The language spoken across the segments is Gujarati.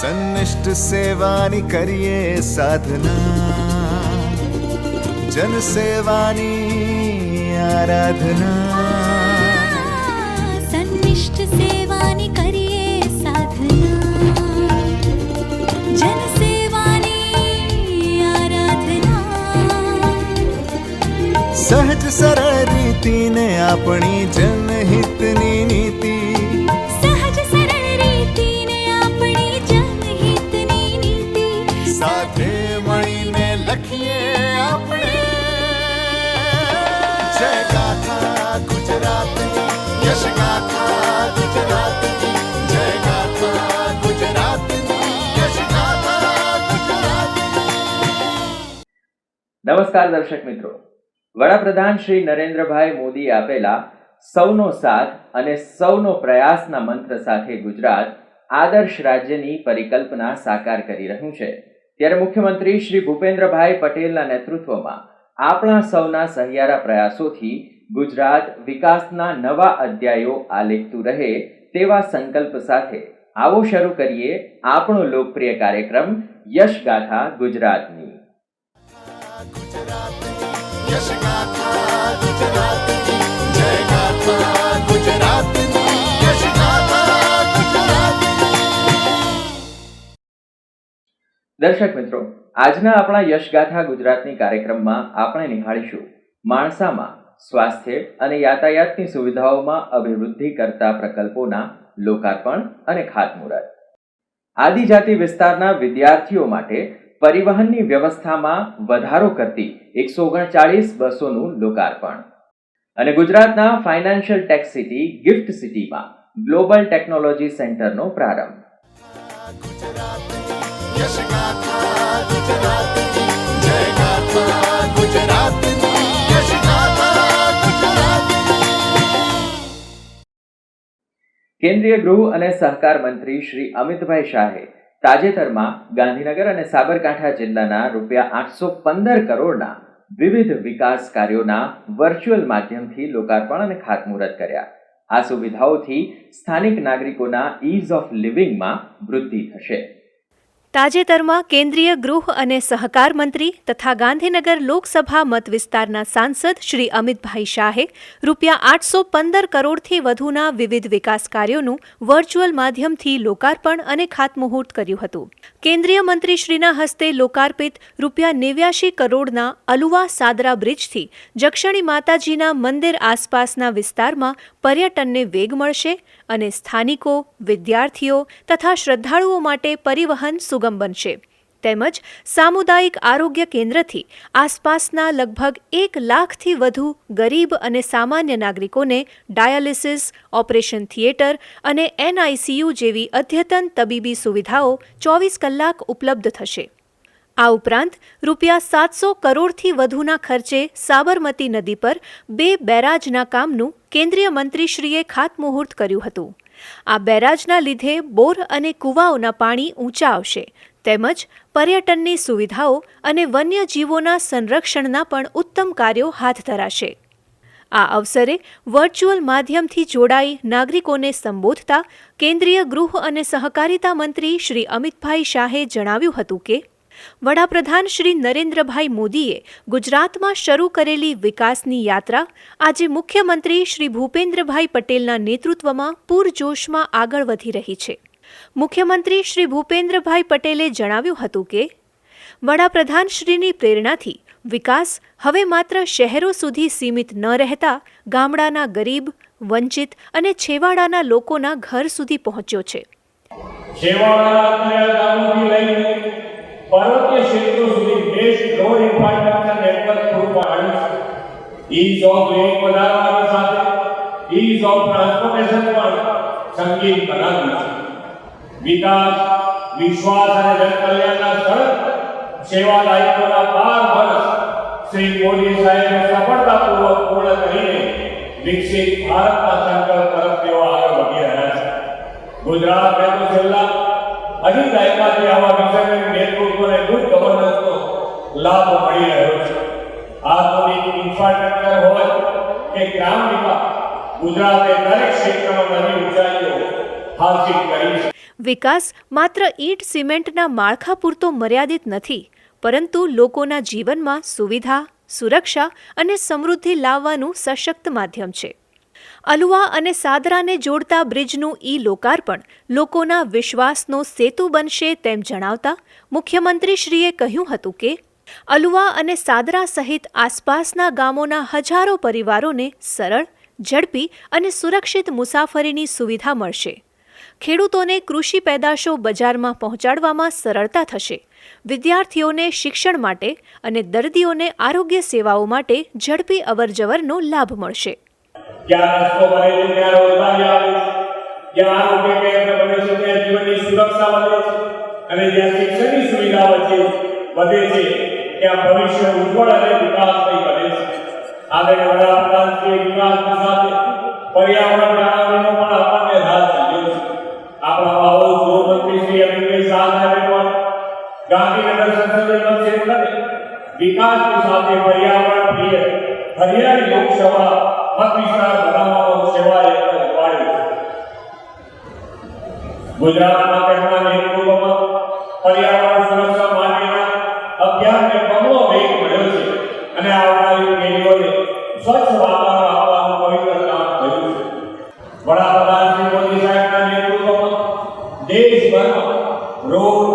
સન્નિષ્ઠ સેવાની કરીએ સાધના, જન સેવાની આરાધના. સન્નિષ્ઠ સેવાની કરીએ સાધના, જન સેવાની આરાધના. સહજ સરળ રીતિને આપણી જનહિતની નીતિ, સાથે મળીને લખીએ આપણે જય ગાથા ગુજરાતની, યશ ગાથા ગુજરાતની, જય ગાથા ગુજરાતની, યશ ગાથા ગુજરાતની. નમસ્કાર દર્શક મિત્રો, વડાપ્રધાન શ્રી નરેન્દ્રભાઈ મોદી આપેલા સૌનો સાથ અને સૌનો પ્રયાસના મંત્ર સાથે ગુજરાત આદર્શ રાજ્યની પરિકલ્પના સાકાર કરી રહ્યું છે. ત્યારે મુખ્યમંત્રી શ્રી ભૂપેન્દ્રભાઈ પટેલના નેતૃત્વમાં આપણા સૌના સહિયારા પ્રયાસોથી ગુજરાત વિકાસના નવા અધ્યાયો આલેખતું રહે તેવા સંકલ્પ સાથે આવો શરૂ કરીએ આપણો લોકપ્રિય કાર્યક્રમ યશ ગાથા ગુજરાતની. યશ ગાથા ગુજરાતની, જય ગાથા ગુજરાતની, યશ ગાથા ગુજરાતની. દર્શક મિત્રો, આજના આપણા યશગાથા ગુજરાતની કાર્યક્રમમાં આપણે નિહાળીશું માણસામાં સ્વાસ્થ્ય અને યાતાયાતની સુવિધાઓમાં અભિવૃદ્ધિ કરતા પ્રકલ્પોના લોકાર્પણ અને ખાતમુહૂર્ત. આદિજાતિ વિસ્તારના વિદ્યાર્થીઓ માટે પરિવહનની વ્યવસ્થામાં વધારો કરતી 139 બસોનું લોકાર્પણ અને ગુજરાતના ફાઇનાન્શિયલ ટેક સિટી ગિફ્ટ સિટીમાં ગ્લોબલ ટેકનોલોજી સેન્ટરનો પ્રારંભ. યશ ગાથા ગુજરાતની, જય ગાથા ગુજરાતની, યશ ગાથા ગુજરાતની. કેન્દ્રીય ગૃહ અને સહકાર મંત્રી શ્રી અમિતભાઈ શાહે તાજેતરમાં ગાંધીનગર અને સાબરકાંઠા જિલ્લાના ₹815 કરોડના વિવિધ વિકાસ કાર્યોના વર્ચ્યુઅલ માધ્યમથી લોકાર્પણ અને ખાતમુહૂર્ત કર્યા. આ સુવિધાઓથી સ્થાનિક નાગરિકોના ઇઝ ઓફ લિવિંગમાં વૃદ્ધિ થશે. તાજેતરમાં કેન્દ્રીય ગૃહ અને સહકાર મંત્રી તથા ગાંધીનગર લોકસભા મત વિસ્તારના સાંસદ શ્રી અમિતભાઈ શાહે ₹815 કરોડથી વધુના વિવિધ વિકાસ કાર્યોનું વર્ચ્યુઅલ માધ્યમથી લોકાર્પણ અને ખાતમુહૂર્ત કર્યું હતું. કેન્દ્રીય મંત્રીશ્રીના હસ્તે લોકાર્પિત ₹89 કરોડના અલુવા સાદરા બ્રિજથી જક્ષણી માતાજીના મંદિર આસપાસના વિસ્તારમાં પર્યટનને વેગ મળશે અને સ્થાનિકો, વિદ્યાર્થીઓ તથા શ્રદ્ધાળુઓ માટે પરિવહન સુગમ બનશે. તેમજ સામુદાયિક આરોગ્ય કેન્દ્રથી આસપાસના લગભગ 1 લાખથી વધુ ગરીબ અને સામાન્ય નાગરિકોને ડાયાલિસિસ, ઓપરેશન થિયેટર અને NICU જેવી અદ્યતન તબીબી સુવિધાઓ 24 કલાક ઉપલબ્ધ થશે. આ ઉપરાંત ₹700 કરોડથી વધુના ખર્ચે સાબરમતી નદી પર 2 બેરાજના કામનું કેન્દ્રીય મંત્રીશ્રીએ ખાતમુહૂર્ત કર્યું હતું. આ બેરાજના લીધે બોર અને કૂવાઓના પાણી ઊંચા આવશે તેમજ પર્યટનની સુવિધાઓ અને વન્યજીવોના સંરક્ષણના પણ ઉત્તમ કાર્યો હાથ ધરાશે. આ અવસરે વર્ચ્યુઅલ માધ્યમથી જોડાઈ નાગરિકોને સંબોધતા કેન્દ્રીય ગૃહ અને સહકારિતા મંત્રી શ્રી અમિતભાઈ શાહે જણાવ્યું હતું કે વડાપ્રધાન શ્રી નરેન્દ્રભાઈ મોદીએ ગુજરાતમાં શરૂ કરેલી વિકાસની યાત્રા આજે મુખ્યમંત્રી શ્રી ભૂપેન્દ્રભાઈ પટેલના નેતૃત્વમાં પૂરજોશમાં આગળ વધી રહી છે. મુખ્યમંત્રી શ્રી ભૂપેન્દ્રભાઈ પટેલે જણાવ્યું હતું કે વડાપ્રધાનશ્રીની પ્રેરણાથી વિકાસ હવે માત્ર શહેરો સુધી સીમિત ન રહેતા ગામડાના ગરીબ, વંચિત અને છેવાડાના લોકોના ઘર સુધી પહોંચ્યો છે. પર્વતીય ક્ષેત્રો સુધી બેસ્ટ રોડ ઇન્ફ્રાસ્ટ્રક્ચર નેટવર્ક પૂરું પાડ્યું છે. ઇઝ ઓફ લિવિંગ વધારવાની સાથે ઇઝ ઓફ ટ્રાન્સપોર્ટેશન પણ સંગીત બનાવ્યું છે. વિકાસ, વિશ્વાસ અને જનકલ્યાણના સડક સેવા દાયિત્વના 12 વર્ષ શ્રી મોદી સાહેબે સફળતાપૂર્વક પૂર્ણ કરીને વિકસિત ભારતના સંકલ્પ તરફ તેઓ આગળ વધી રહ્યા છે. ગુજરાતને તો છેલ્લા અઢી દાયકાથી આવા વિઝનરી નેતૃત્વ અને ગુડ ગવર્નન્સનો લાભ મળી રહ્યો છે. આધુનિક ઇન્ફ્રાસ્ટ્રક્ચર હોય કે ગ્રામ વિકાસ, ગુજરાતે દરેક ક્ષેત્રમાં નવી ઊંચાઈઓ હાસિલ કરી છે. વિકાસ માત્ર ઈંટ સિમેન્ટના માળખા પૂરતો મર્યાદિત નથી, પરંતુ લોકોના જીવનમાં સુવિધા, સુરક્ષા અને સમૃદ્ધિ લાવવાનું સશક્ત માધ્યમ છે. અલુવા અને સાદરાને જોડતા બ્રિજનું લોકાર્પણ લોકોના વિશ્વાસનો સેતુ બનશે તેમ જણાવતા મુખ્યમંત્રીશ્રીએ કહ્યું હતું કે અલુવા અને સાદરા સહિત આસપાસના ગામોના હજારો પરિવારોને સરળ, ઝડપી અને સુરક્ષિત મુસાફરીની સુવિધા મળશે. ખેડૂતોને કૃષિ પેદાશો બજારમાં પહોંચાડવામાં સરળતા થશે. વિદ્યાર્થીઓને શિક્ષણ માટે અને દર્દીઓને આરોગ્ય સેવાઓ માટે ઝડપી અવરજવરનો લાભ મળશે. જ્યાં રસ્તો બને છે ત્યાં રોજગારી આવે છે, જ્યાં આરોગ્ય કેન્દ્ર બને છે ત્યાં જીવનની સુરક્ષા વધે છે, અને જ્યાં શિક્ષણની સુવિધા વધે છે ત્યાં ભવિષ્ય ઉજ્જવળ અને વિકાસમય બને છે. આદરણીય વડાપ્રધાનશ્રીએ વિકાસની સાથે પર્યાવરણ જાળવણીનો પણ આપણને રાહ જોયો છે. આપણા માહોલ ગૃહમંત્રી શ્રી અમિતભાઈ શાહે પણ ગાંધીનગર સંસદીય મતક્ષેત્રને વિકાસની સાથે પર્યાવરણ પ્રિય હરિયાળી લોકસભા મત વિસ્તાર બનાવવાનો સેવા યજ્ઞ ઉપાડ્યો છે. ગુજરાતમાં તેમના નેતૃત્વમાં પર્યાવરણ સુરક્ષા માટેના અભિયાનને બમણો વેગ મળ્યો છે, અને આવનારી પેઢીઓને સ્વચ્છ વાતાવરણ આપવાનું પવિત્ર કામ થયું છે. વડાપ્રધાન શ્રી મોદી સાહેબના નેતૃત્વમાં દેશભરમાં રોડ,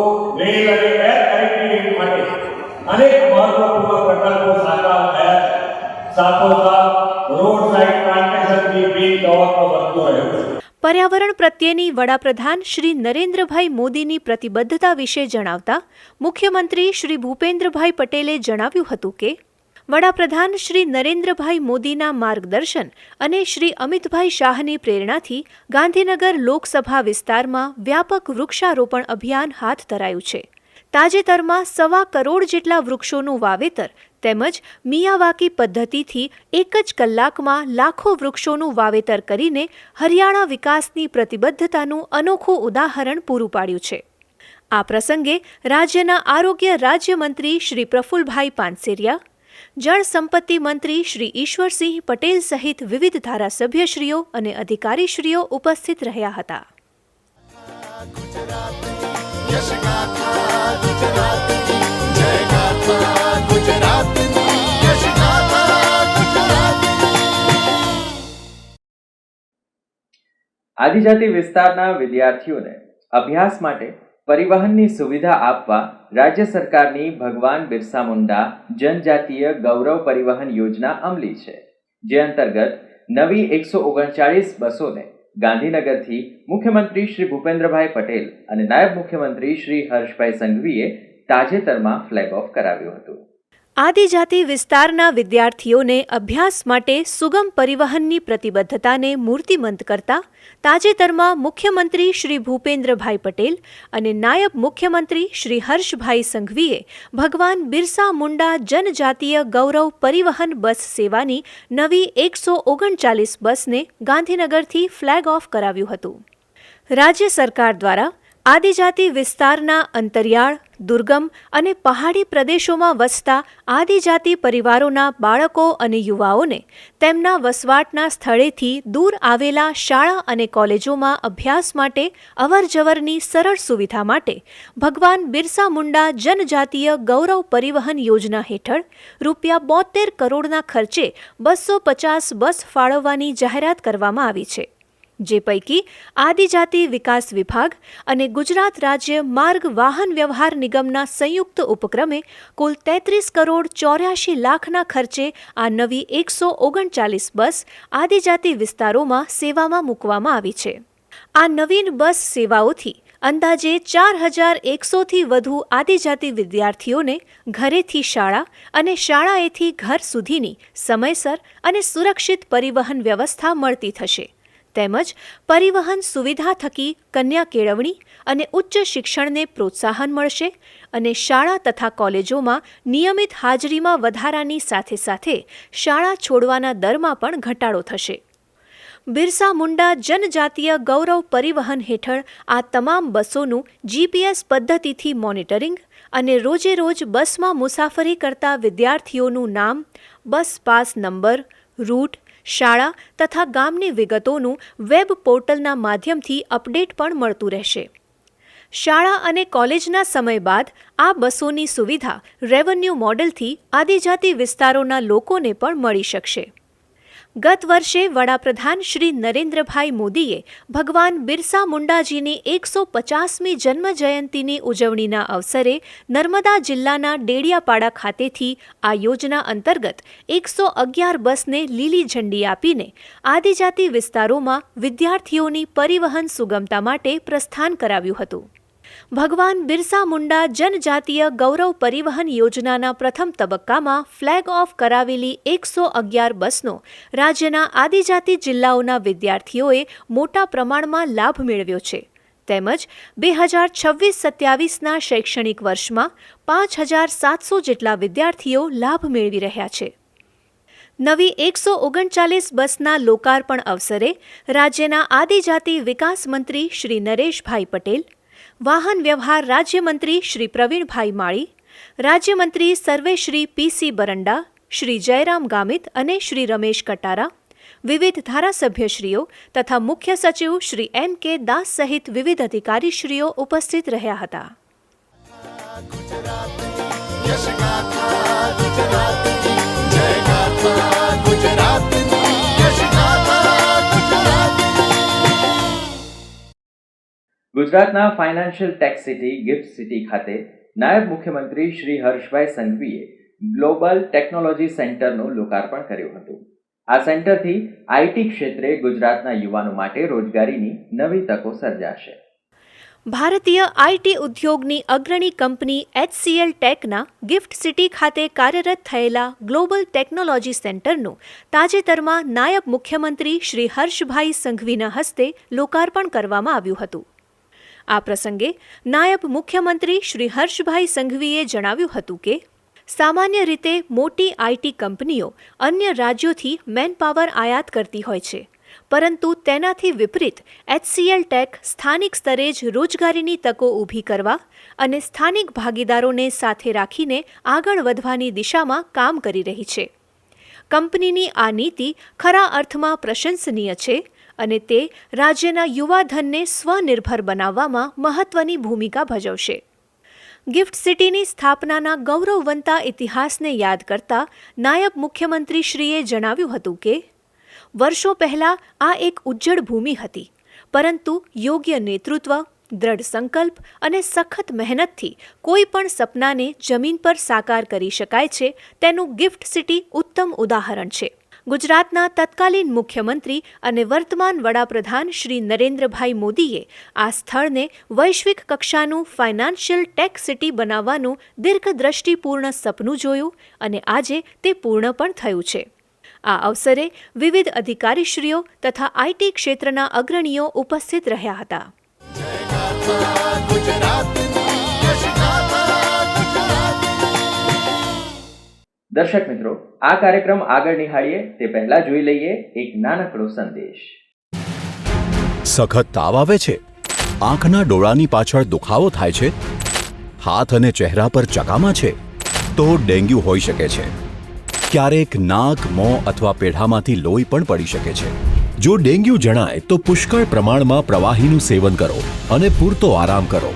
રેલ અને એર કનેક્ટિવિટી માટે અનેક મહત્વપૂર્ણ પ્રકલ્પો સાકાર થયા છે. સાથોસાથ રોડ સાઇડ પ્લાન્ટેશનથી ગ્રીન કવરનો વધતો રહ્યો છે. પર્યાવરણ પ્રત્યેની વડાપ્રધાન શ્રી નરેન્દ્રભાઈ મોદીની પ્રતિબદ્ધતા વિશે જણાવતા મુખ્યમંત્રી શ્રી ભૂપેન્દ્રભાઈ પટેલે જણાવ્યું હતું કે વડાપ્રધાન શ્રી નરેન્દ્રભાઈ મોદીના માર્ગદર્શન અને શ્રી અમિતભાઈ શાહની પ્રેરણાથી ગાંધીનગર લોકસભા વિસ્તારમાં વ્યાપક વૃક્ષારોપણ અભિયાન હાથ ધરાયું છે. તાજેતરમાં 1.25 કરોડ જેટલા વૃક્ષોનું વાવેતર તેમજ મિયાવાકી પદ્ધતિથી એક જ કલાકમાં લાખો વૃક્ષોનું વાવેતર કરીને હરિયાણા વિકાસની પ્રતિબદ્ધતાનું અનોખું ઉદાહરણ પૂરું પાડ્યું છે. આ પ્રસંગે રાજ્યના આરોગ્ય રાજ્યમંત્રી શ્રી પ્રફુલભાઈ પાનસેરિયા, જળ સંપત્તિ મંત્રી શ્રી ઈશ્વરસિંહ પટેલ સહિત વિવિધ ધારાસભ્યશ્રીઓ અને અધિકારીશ્રીઓ ઉપસ્થિત રહ્યા હતા. यश गाथा गुजरातनी जय गाथा गुजरातनी यश गाथा गुजरातनी. આદિજાતિ વિસ્તારના વિદ્યાર્થીઓને અભ્યાસ માટે પરિવહનની સુવિધા આપવા રાજ્ય સરકારની ભગવાન બિરસા મુંડા જનજાતીય ગૌરવ પરિવહન યોજના અમલી છે, જે અંતર્ગત નવી 139 બસોને ગાંધીનગરથી મુખ્યમંત્રી શ્રી ભૂપેન્દ્રભાઈ પટેલ અને નાયબ મુખ્યમંત્રી શ્રી હર્ષભાઈ સંઘવીએ તાજેતરમાં ફ્લેગ ઓફ કરાવ્યું હતું. આદિજાતિ વિસ્તારના વિદ્યાર્થીઓને અભ્યાસ માટે સુગમ પરિવહનની પ્રતિબદ્ધતાને મૂર્તિમંત કરતા તાજેતરમાં મુખ્યમંત્રી શ્રી ભૂપેન્દ્રભાઈ પટેલ અને નાયબ મુખ્યમંત્રી શ્રી હર્ષભાઈ સંઘવીએ ભગવાન બિરસા મુંડા જનજાતીય ગૌરવ પરિવહન બસ સેવાની નવી 139 બસને ગાંધીનગરથી ફ્લેગ ઓફ કરાવ્યું હતું. રાજ્ય સરકાર દ્વારા આદિજાતિ વિસ્તારના અંતરિયાળ, દુર્ગમ અને પહાડી પ્રદેશોમાં વસતા આદિજાતિ પરિવારોના બાળકો અને યુવાઓને તેમના વસવાટના સ્થળેથી દૂર આવેલા શાળા અને કોલેજોમાં અભ્યાસ માટે અવરજવરની સરળ સુવિધા માટે ભગવાન બિરસા મુંડા જનજાતીય ગૌરવ પરિવહન યોજના હેઠળ ₹72 કરોડના ખર્ચે 250 બસ ફાળવવાની જાહેરાત કરવામાં આવી છે, જે પૈકી આદિજાતિ વિકાસ વિભાગ અને ગુજરાત રાજ્ય માર્ગ વાહન વ્યવહાર નિગમના સંયુક્ત ઉપક્રમે કુલ 33 કરોડ 84 લાખના ખર્ચે આ નવી 139 બસ આદિજાતિ વિસ્તારોમાં સેવામાં મૂકવામાં આવી છે. આ નવીન બસ સેવાઓથી અંદાજે 4100થી વધુ આદિજાતિ વિદ્યાર્થીઓને ઘરેથી શાળા અને શાળાએથી ઘર સુધીની સમયસર અને સુરક્ષિત પરિવહન વ્યવસ્થા મળતી થશે. તેમજ પરિવહન સુવિધા થકી કન્યા કેળવણી અને ઉચ્ચ શિક્ષણને પ્રોત્સાહન મળશે અને શાળા તથા કોલેજોમાં નિયમિત હાજરીમાં વધારાની સાથે સાથે શાળા છોડવાના દરમાં પણ ઘટાડો થશે. બિરસા મુંડા જનજાતીય ગૌરવ પરિવહન હેઠળ આ તમામ બસોનું GPS પદ્ધતિથી મોનિટરિંગ અને રોજે રોજ બસમાં મુસાફરી કરતા વિદ્યાર્થીઓનું નામ, બસ પાસ નંબર, રૂટ, શાળા તથા ગામની વિગતોનું વેબ પોર્ટલના માધ્યમથી અપડેટ પણ મળતું રહેશે. શાળા અને કોલેજના સમય બાદ આ બસોની સુવિધા રેવન્યુ મોડલથી આદિજાતિ વિસ્તારોના લોકોને પણ મળી શકશે. ગત વર્ષે વડાપ્રધાન શ્રી નરેન્દ્રભાઈ મોદીએ ભગવાન બિરસા મુંડાજીની 150મી જન્મ જયંતિની ઉજવણીના અવસરે નર્મદા જિલ્લાના ડેડિયાપાડા ખાતેથી આ યોજના અંતર્ગત 111 બસને લીલી ઝંડી આપીને આદિજાતિ વિસ્તારોમાં વિદ્યાર્થીઓની પરિવહન સુગમતા માટે પ્રસ્થાન કરાવ્યું હતું. ભગવાન બિરસા મુંડા જનજાતીય ગૌરવ પરિવહન યોજનાના પ્રથમ તબક્કામાં ફ્લેગ ઓફ કરાવેલી 111 બસનો રાજ્યના આદિજાતિ જિલ્લાઓના વિદ્યાર્થીઓએ મોટા પ્રમાણમાં લાભ મેળવ્યો છે. તેમજ 2026-27ના શૈક્ષણિક વર્ષમાં 5700 જેટલા વિદ્યાર્થીઓ લાભ મેળવી રહ્યા છે. નવી 139 બસના લોકાર્પણ અવસરે રાજ્યના આદિજાતિ વિકાસ મંત્રી શ્રી નરેશભાઈ પટેલ, વાહન વ્યવહાર રાજ્યમંત્રી શ્રી પ્રવીણભાઈ માળી, રાજ્યમંત્રી સર્વે શ્રી પીસી બરંડા, શ્રી જયરામ ગામિત અને શ્રી રમેશ કટારા, વિવિધ ધારાસભ્યશ્રીઓ તથા મુખ્ય સચિવ શ્રી M.K. દાસ સહિત વિવિધ અધિકારીશ્રીઓ ઉપસ્થિત રહ્યા હતા. યશગાથા ગુજરાતની જય ગાથા ગુજરાતની યશગાથા ગુજરાતની. ગુજરાતના financial tech city GIFT city ખાતે નાયબ મુખ્યમંત્રી શ્રી હર્ષભાઈ સંઘવીએ ગ્લોબલ ટેકનોલોજી સેન્ટરનું લોકાર્પણ કર્યું હતું. આ સેન્ટરથી આઈટી ક્ષેત્રે ગુજરાતના યુવાનો માટે રોજગારીની નવી તકો સર્જાશે. ભારતીય આઈટી ઉદ્યોગની અગ્રણી કંપની HCL ટેકના ગિફ્ટ સિટી ખાતે કાર્યરત થયેલા ગ્લોબલ ટેકનોલોજી સેન્ટરનું તાજેતરમાં નાયબ મુખ્યમંત્રી શ્રી હર્ષભાઈ સંઘવીના હસ્તે લોકાર્પણ કરવામાં આવ્યું હતું. આ પ્રસંગે નાયબ મુખ્યમંત્રી શ્રી હર્ષભાઈ સંઘવીએ જણાવ્યું હતું કે સામાન્ય રીતે મોટી આઈટી કંપનીઓ અન્ય રાજ્યોથી મેનપાવર આયાત કરતી હોય છે, પરંતુ તેનાથી વિપરીત HCL ટેક સ્થાનિક સ્તરે જ રોજગારીની તકો ઊભી કરવા અને સ્થાનિક ભાગીદારોને સાથે રાખીને આગળ વધવાની દિશામાં કામ કરી રહી છે. કંપનીની આ નીતિ ખરા અર્થમાં પ્રશંસનીય છે અને તે રાજ્યના યુવાધનને સ્વનિર્ભર બનાવવામાં મહત્વની ભૂમિકા ભજવશે. ગિફ્ટ સિટીની સ્થાપનાના ગૌરવવંતા ઇતિહાસને યાદ કરતા નાયબ મુખ્યમંત્રીશ્રીએ જણાવ્યું હતું કે વર્ષો પહેલા આ એક ઉજ્જડ ભૂમિ હતી, પરંતુ યોગ્ય નેતૃત્વ, દ્રઢ સંકલ્પ અને સખત મહેનતથી કોઈ પણ સપનાને જમીન પર સાકાર કરી શકાય છે તેનું ગિફ્ટ સિટી ઉત્તમ ઉદાહરણ છે. ગુજરાતના તત્કાલીન મુખ્યમંત્રી અને વર્તમાન વડાપ્રધાન શ્રી નરેન્દ્રભાઈ મોદીએ આ સ્થળને વૈશ્વિક કક્ષાનું ફાઇનાન્શિયલ ટેક સિટી બનાવવાનું દીર્ઘદ્રષ્ટિપૂર્ણ સપનું જોયું અને આજે તે પૂર્ણ પણ થયું છે. આ અવસરે વિવિધ અધિકારીશ્રીઓ તથા આઈટી ક્ષેત્રના અગ્રણીઓ ઉપસ્થિત રહ્યા હતા. દર્શક મિત્રો, આ કાર્યક્રમ આગળ નિહાળીએ તે પહેલા જોઈ લઈએ એક નાનકડો સંદેશ. સખત તાવ આવે છે, આંખના ડોળાની પાછળ દુખાવો થાય છે, હાથ અને ચહેરા પર ચકામા છે, તો ડેન્ગ્યુ હોઈ શકે છે. ક્યારેક નાક, મોં અથવા પેઢામાંથી લોહી પણ પડી શકે છે. જો ડેન્ગ્યુ જણાય તો પુષ્કળ પ્રમાણમાં પ્રવાહીનું સેવન કરો અને પૂરતો આરામ કરો.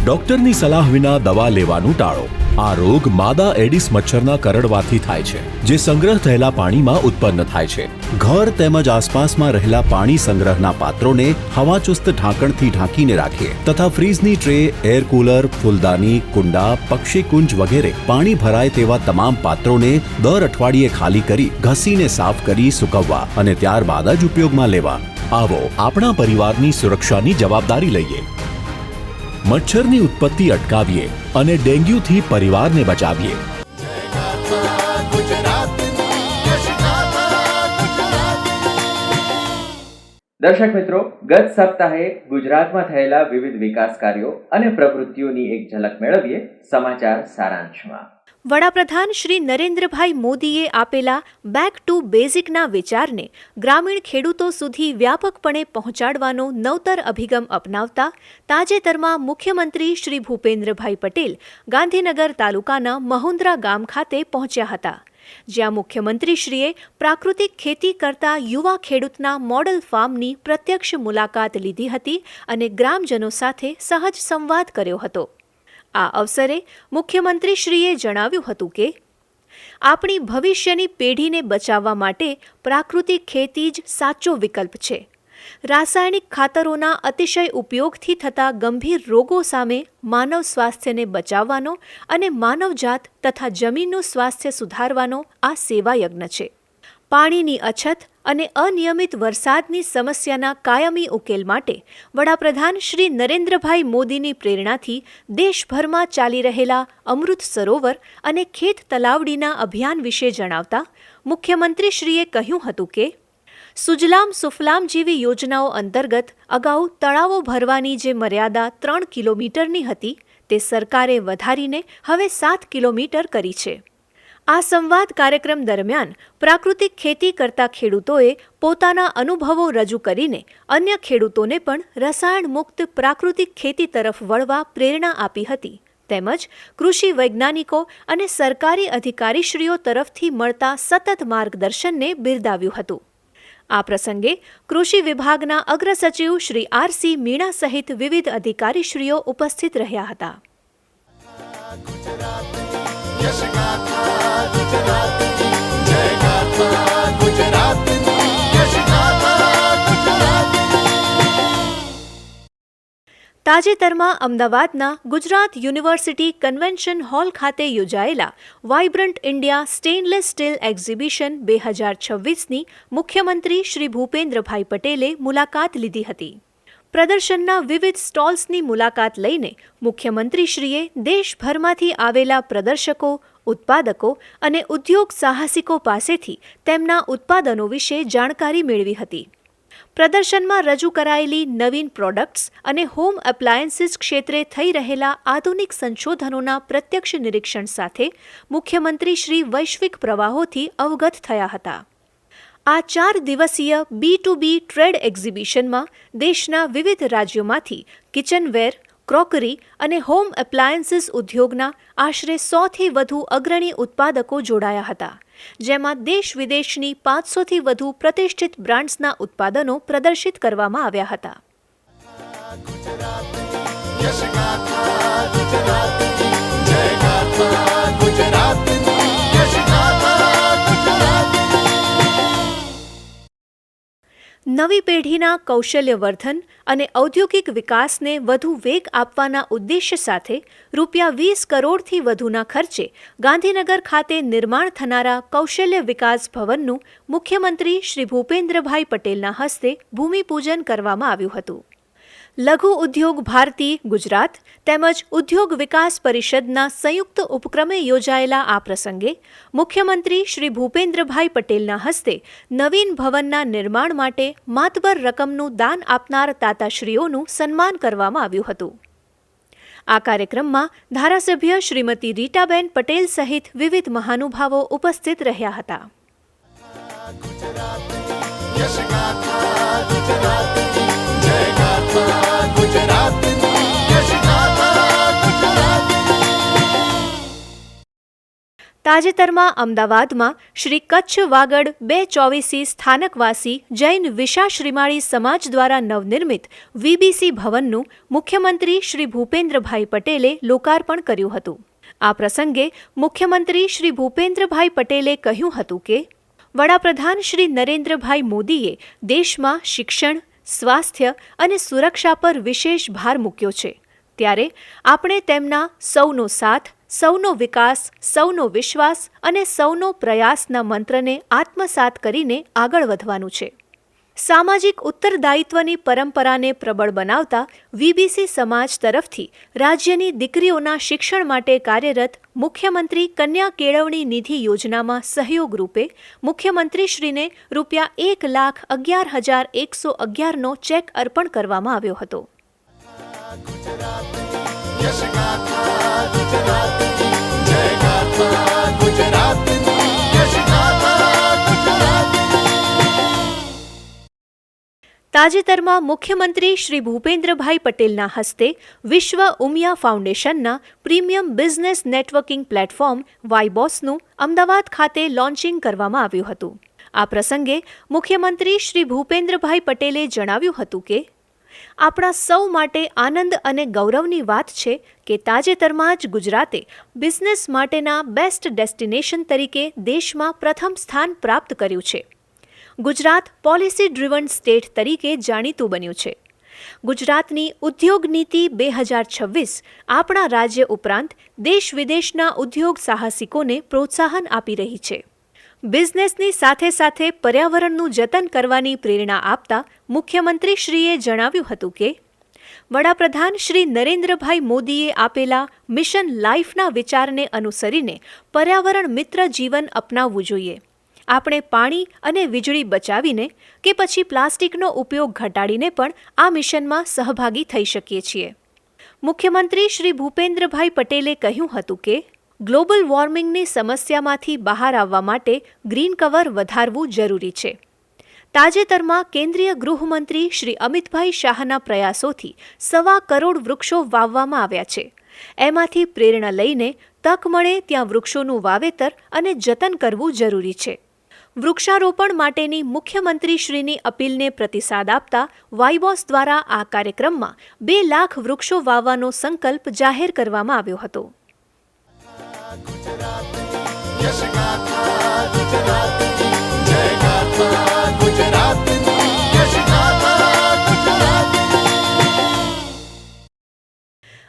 ડોક્ટરની સલાહ વિના દવા લેવાનું ટાળો. આ રોગ માદા એડિસ મચ્છરના કરડવાથી થાય છે, જે સંગ્રહ થયેલા પાણીમાં ઉત્પન્ન થાય છે. ઘર તેમજ આસપાસમાં રહેલા પાણી સંગ્રહના પાત્રોને હવાચુસ્ત ઢાંકણથી ઢાંકીને રાખીએ તથા ફ્રીજની ટ્રે, એર કુલર, ફૂલદાની, કુંડા, પક્ષીકુંજ વગેરે પાણી ભરાય તેવા તમામ પાત્રોને દર અઠવાડિયે ખાલી કરી ઘસીને સાફ કરી સૂકવવા અને ત્યારબાદ જ ઉપયોગમાં લેવા. આવો આપણા પરિવારની સુરક્ષાની જવાબદારી લઈએ. મચ્છરની ઉત્પત્તિ અટકાવીએ અને ડેન્ગ્યુથી પરિવારને બચાવીએ. દર્શક મિત્રો, ગત સપ્તાહે ગુજરાતમાં થયેલા વિવિધ વિકાસ કાર્યો અને પ્રવૃત્તિઓની એક ઝલક મેળવીએ સમાચાર સારાંશમાં. વડાપ્રધાન શ્રી નરેન્દ્રભાઈ મોદીએ આપેલા બેક ટુ બેઝિકના વિચારને ગ્રામીણ ખેડૂતો સુધી વ્યાપકપણે પહોંચાડવાનો નવતર અભિગમ અપનાવતા તાજેતરમાં મુખ્યમંત્રી શ્રી ભૂપેન્દ્રભાઈ પટેલ ગાંધીનગર તાલુકાના મહુંદ્રા ગામ ખાતે પહોંચ્યા હતા જ્યાં મુખ્યમંત્રીશ્રીએ પ્રાકૃતિક ખેતી કરતા યુવા ખેડૂતના મોડલ ફાર્મની પ્રત્યક્ષ મુલાકાત લીધી હતી અને ગ્રામજનો સાથે સહજ સંવાદ કર્યો હતો. આ અવસરે મુખ્યમંત્રીશ્રીએ જણાવ્યું હતું કે આપણી ભવિષ્યની પેઢીને બચાવવા માટે પ્રાકૃતિક ખેતી જ સાચો વિકલ્પ છે. રાસાયણિક ખાતરોના અતિશય ઉપયોગથી થતા ગંભીર રોગો સામે માનવ સ્વાસ્થ્યને બચાવવાનો અને માનવજાત તથા જમીનનું સ્વાસ્થ્ય સુધારવાનો આ સેવાયજ્ઞ છે. પાણીની અછત અને અનિયમિત વરસાદની સમસ્યાના કાયમી ઉકેલ માટે વડાપ્રધાન શ્રી નરેન્દ્રભાઈ મોદીની પ્રેરણાથી દેશભરમાં ચાલી રહેલા અમૃત સરોવર અને ખેત તલાવડીના અભિયાન વિશે જણાવતા મુખ્યમંત્રીશ્રીએ કહ્યું હતું કે સુજલામ સુફલામ જેવી યોજનાઓ અંતર્ગત અગાઉ તળાવો ભરવાની જે મર્યાદા 3 કિલોમીટરની હતી તે સરકારે વધારીને હવે 7 કિલોમીટર કરી છે. આ સંવાદ કાર્યક્રમ દરમિયાન પ્રાકૃતિક ખેતી કરતા ખેડૂતોએ પોતાના અનુભવો રજૂ કરીને અન્ય ખેડૂતોને પણ રસાયણ મુક્ત પ્રાકૃતિક ખેતી તરફ વળવા પ્રેરણા આપી હતી. તેમજ કૃષિ વૈજ્ઞાનિકો અને સરકારી અધિકારીશ્રીઓ તરફથી મળતા સતત માર્ગદર્શનને બિરદાવ્યું હતું. આ પ્રસંગે કૃષિ વિભાગના અગ્ર સચિવ શ્રી આર.સી. મીણા સહિત વિવિધ અધિકારીશ્રીઓ ઉપસ્થિત રહ્યા હતા. यश गाथा गुजरातनी जय गाथा गुजरातनी यश गाथा गुजरातनी. તાજેતરમાં અમદાવાદના ગુજરાત યુનિવર્સિટી કન્વેન્શન હોલ ખાતે યોજાયેલા vibrant India stainless steel exhibition 2026ની મુખ્યમંત્રી શ્રી ભૂપેન્દ્રભાઈ પટેલે મુલાકાત લીધી હતી. પ્રદર્શનના વિવિધ સ્ટોલ્સની મુલાકાત લઈને મુખ્યમંત્રીશ્રીએ દેશભરમાંથી આવેલા પ્રદર્શકો, ઉત્પાદકો અને ઉદ્યોગ સાહસિકો પાસેથી તેમના ઉત્પાદનો વિશે જાણકારી મેળવી હતી. પ્રદર્શનમાં રજૂ કરાયેલી નવીન પ્રોડક્ટ્સ અને હોમ એપ્લાયન્સીસ ક્ષેત્રે થઈ રહેલા આધુનિક સંશોધનોના પ્રત્યક્ષ નિરીક્ષણ સાથે મુખ્યમંત્રીશ્રી વૈશ્વિક પ્રવાહોથી અવગત થયા હતા. આ 4 દિવસીય B2B ટ્રેડ એક્ઝિબિશનમાં દેશના વિવિધ રાજ્યોમાંથી કિચનવેર, ક્રોકરી અને હોમ એપ્લાયન્સીસ ઉદ્યોગના આશરે 100થી વધુ અગ્રણી ઉત્પાદકો જોડાયા હતા, જેમાં દેશ વિદેશની 500થી વધુ પ્રતિષ્ઠિત બ્રાન્ડ્સના ઉત્પાદનો પ્રદર્શિત કરવામાં આવ્યા હતા. यश गाथा गुजरातनी जय गाथा गुजरातनी यश गाथा गुजरातनी. નવી પેઢીના કૌશલ્યવર્ધન અને ઔદ્યોગિક વિકાસને વધુ વેગ આપવાના ઉદ્દેશ્ય સાથે ₹20 કરોડથી વધુના ખર્ચે ગાંધીનગર ખાતે નિર્માણ થનારા કૌશલ્ય વિકાસ ભવનનું મુખ્યમંત્રી શ્રી ભૂપેન્દ્રભાઈ પટેલના હસ્તે ભૂમિપૂજન કરવામાં આવ્યું હતું. લઘુ ઉદ્યોગ ભારતી ગુજરાત તેમજ ઉદ્યોગ વિકાસ પરિષદના સંયુક્ત ઉપક્રમે યોજાયેલા આ પ્રસંગે મુખ્યમંત્રી શ્રી ભૂપેન્દ્રભાઈ પટેલના હસ્તે નવીન ભવનના નિર્માણ માટે માતબર રકમનું દાન આપનાર તાતાશ્રીઓનું સન્માન કરવામાં આવ્યું હતું. આ કાર્યક્રમમાં ધારાસભ્ય શ્રીમતી રીટાબેન પટેલ સહિત વિવિધ મહાનુભાવો ઉપસ્થિત રહ્યા હતા. यश गाथा गुजरातनी जय गाथा गुजरातनी यश गाथा गुजरातनी. તાજેતરમાં અમદાવાદમાં શ્રી કચ્છ વાગડ 224 સ્થાનકવાસી જૈન વિશા શ્રીમાળી સમાજ દ્વારા નવનિર્મિત વીબીસી ભવનનું મુખ્યમંત્રી શ્રી ભૂપેન્દ્રભાઈ પટેલે લોકાર્પણ કર્યું હતું. આ પ્રસંગે મુખ્યમંત્રી શ્રી ભૂપેન્દ્રભાઈ પટેલે કહ્યું હતું કે વડાપ્રધાન શ્રી નરેન્દ્રભાઈ મોદીએ દેશમાં શિક્ષણ, સ્વાસ્થ્ય અને સુરક્ષા પર વિશેષ ભાર મૂક્યો છે, ત્યારે આપણે તેમના સૌનો સાથ, સૌનો વિકાસ, સૌનો વિશ્વાસ અને સૌનો પ્રયાસના મંત્રને આત્મસાત કરીને આગળ વધવાનું છે. સામાજિક ઉત્તરદાયિત્વની પરંપરાને પ્રબળ બનાવતા વીબીસી સમાજ તરફથી રાજ્યની દીકરીઓના શિક્ષણ માટે કાર્યરત મુખ્યમંત્રી કન્યા કેળવણી નિધિ યોજનામાં સહયોગ રૂપે મુખ્યમંત્રીશ્રીને ₹1,11,111નો ચેક અર્પણ કરવામાં આવ્યો હતો. यश गाथा गुजरातनी जय गाथा गुजरातनी यश गाथा गुजरातनी. તાજેતરમાં મુખ્યમંત્રી શ્રી ભૂપેન્દ્રભાઈ પટેલના હસ્તે વિશ્વ ઉમિયા ફાઉન્ડેશનના પ્રીમિયમ બિઝનેસ નેટવર્કિંગ પ્લેટફોર્મ વાયબોસનું અમદાવાદ ખાતે લોન્ચિંગ કરવામાં આવ્યું હતું. આ પ્રસંગે મુખ્યમંત્રી શ્રી ભૂપેન્દ્રભાઈ પટેલે જણાવ્યું હતું કે આપણા સૌ માટે આનંદ અને ગૌરવની વાત છે કે તાજેતરમાં જ ગુજરાતે બિઝનેસ માટેના બેસ્ટ ડેસ્ટિનેશન તરીકે દેશમાં પ્રથમ સ્થાન પ્રાપ્ત કર્યું છે. ગુજરાત પોલિસી ડ્રિવન સ્ટેટ તરીકે જાણીતું બન્યું છે. ગુજરાતની ઉદ્યોગ નીતિ 2026 આપણા રાજ્ય ઉપરાંત દેશ વિદેશના ઉદ્યોગ સાહસિકોને પ્રોત્સાહન આપી રહી છે. બિઝનેસની સાથે સાથે પર્યાવરણનું જતન કરવાની પ્રેરણા આપતા મુખ્યમંત્રીશ્રીએ જણાવ્યું હતું કે વડાપ્રધાન શ્રી નરેન્દ્રભાઈ મોદીએ આપેલા મિશન લાઈફના વિચારને અનુસરીને પર્યાવરણ મિત્ર જીવન અપનાવવું જોઈએ. આપણે પાણી અને વીજળી બચાવીને કે પછી પ્લાસ્ટિકનો ઉપયોગ ઘટાડીને પણ આ મિશનમાં સહભાગી થઈ શકીએ છીએ. મુખ્યમંત્રી શ્રી ભૂપેન્દ્રભાઈ પટેલે કહ્યું હતું કે ગ્લોબલ વોર્મિંગની સમસ્યામાંથી બહાર આવવા માટે ગ્રીન કવર વધારવું જરૂરી છે. તાજેતરમાં કેન્દ્રીય ગૃહમંત્રી શ્રી અમિતભાઈ શાહના પ્રયાસોથી 1.25 કરોડ વૃક્ષો વાવવામાં આવ્યા છે. એમાંથી પ્રેરણા લઈને તક મળે ત્યાં વૃક્ષોનું વાવેતર અને જતન કરવું જરૂરી છે. વૃક્ષારોપણ માટેની મુખ્યમંત્રીશ્રીની અપીલને પ્રતિસાદ આપતા વાયબોસ દ્વારા આ કાર્યક્રમમાં 2 લાખ વૃક્ષો વાવવાનો સંકલ્પ જાહેર કરવામાં આવ્યો હતો. यश गाथा गुजरातनी जय गाथा गुजरातनी यश गाथा गुजरातनी.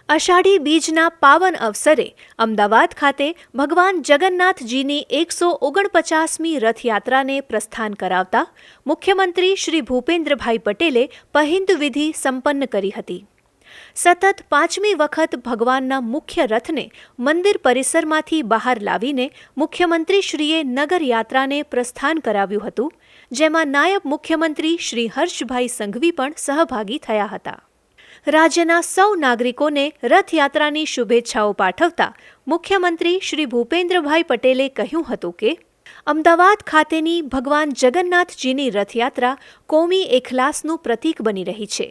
અષાઢી બીજના પાવન અવસરે અમદાવાદ ખાતે ભગવાન જગન્નાથજીની 149મી રથયાત્રાને પ્રસ્થાન કરાવતા મુખ્યમંત્રી શ્રી ભૂપેન્દ્રભાઈ પટેલે પહિંદ વિધિ સંપન્ન કરી હતી. સતત 5મી વખત ભગવાનના મુખ્ય રથને મંદિર પરિસરમાંથી બહાર લાવીને મુખ્યમંત્રીશ્રીએ નગરયાત્રાને પ્રસ્થાન કરાવ્યું હતું, જેમાં નાયબ મુખ્યમંત્રી શ્રી હર્ષભાઈ સંઘવી પણ સહભાગી થયા હતા. રાજ્યના સૌ નાગરિકોને રથયાત્રાની શુભેચ્છાઓ પાઠવતા મુખ્યમંત્રી શ્રી ભૂપેન્દ્રભાઈ પટેલે કહ્યું હતું કે અમદાવાદ ખાતેની ભગવાન જગન્નાથજીની રથયાત્રા કોમી એખલાસનું પ્રતીક બની રહી છે.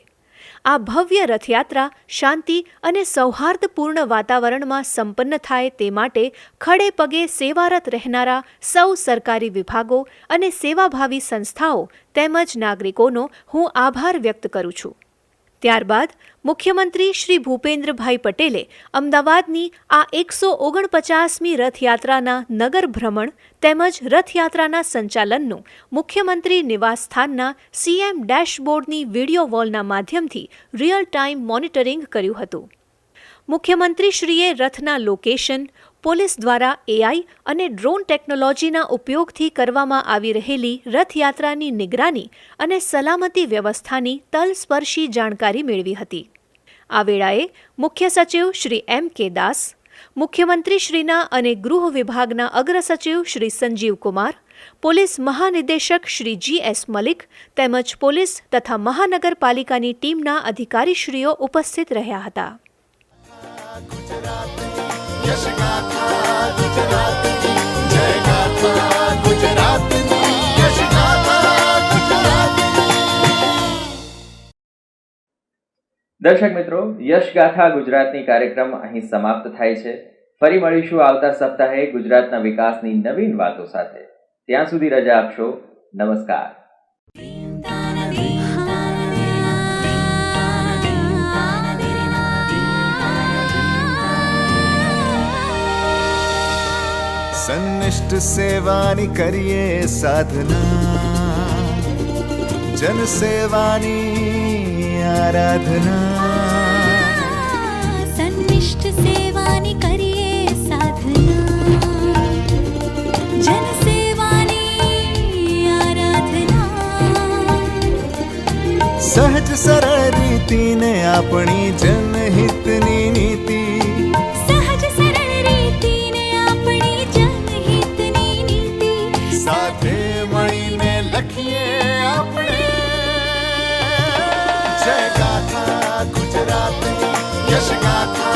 આ ભવ્ય રથયાત્રા શાંતિ અને સૌહાર્દપૂર્ણ વાતાવરણમાં સંપન્ન થાય તે માટે ખડે પગે સેવારત રહેનારા સૌ સરકારી વિભાગો અને સેવાભાવી સંસ્થાઓ તેમજ નાગરિકોનો હું આભાર વ્યક્ત કરું છું. ત્યારબાદ મુખ્યમંત્રી શ્રી ભૂપેન્દ્રભાઈ પટેલે અમદાવાદની આ 149મી રથયાત્રાના નગર ભ્રમણ તેમજ રથયાત્રાના સંચાલનનું મુખ્યમંત્રી નિવાસસ્થાનના સીએમ ડેશબોર્ડની વિડીયો વોલના માધ્યમથી રિયલ ટાઈમ મોનિટરિંગ કર્યું હતું. મુખ્યમંત્રીશ્રીએ રથના લોકેશન, પોલીસ દ્વારા એઆઈ અને ડ્રોન ટેકનોલોજીના ઉપયોગથી કરવામાં આવી રહેલી રથયાત્રાની નિગરાની અને સલામતી વ્યવસ્થાની તલસ્પર્શી જાણકારી મેળવી હતી. આ વેળાએ મુખ્ય સચિવ શ્રી એમ કે દાસ, મુખ્યમંત્રીશ્રીના અને ગૃહ વિભાગના અગ્ર સચિવ શ્રી સંજીવ કુમાર, પોલીસ મહાનિદેશક શ્રી GS મલિક તેમજ પોલીસ તથા મહાનગરપાલિકાની ટીમના અધિકારીશ્રીઓ ઉપસ્થિત રહ્યા હતા. यश गाथा गुजरातनी जय गाथा गुजरातनी यश गाथा गुजरातनी. દર્શક મિત્રો, યશગાથા ગુજરાતની કાર્યક્રમ અહીં સમાપ્ત થાય છે. ફરી મળીશું આવતા સપ્તાહે ગુજરાતના વિકાસની નવીન વાતો સાથે. ત્યાં સુધી રજા આપશો. નમસ્કાર. સન્નિષ્ઠ સેવાની કરીએ સાધના, જન સેવાની આરાધના. સન્નિષ્ઠ સેવાની કરીએ સાધના, જન સેવાની આરાધના. સહજ સરળ રીતિને આપણી જનહિતની નીતિ, સાથે મળીને લખીએ આપણે જય ગાથા ગુજરાતની યશ ગાથા.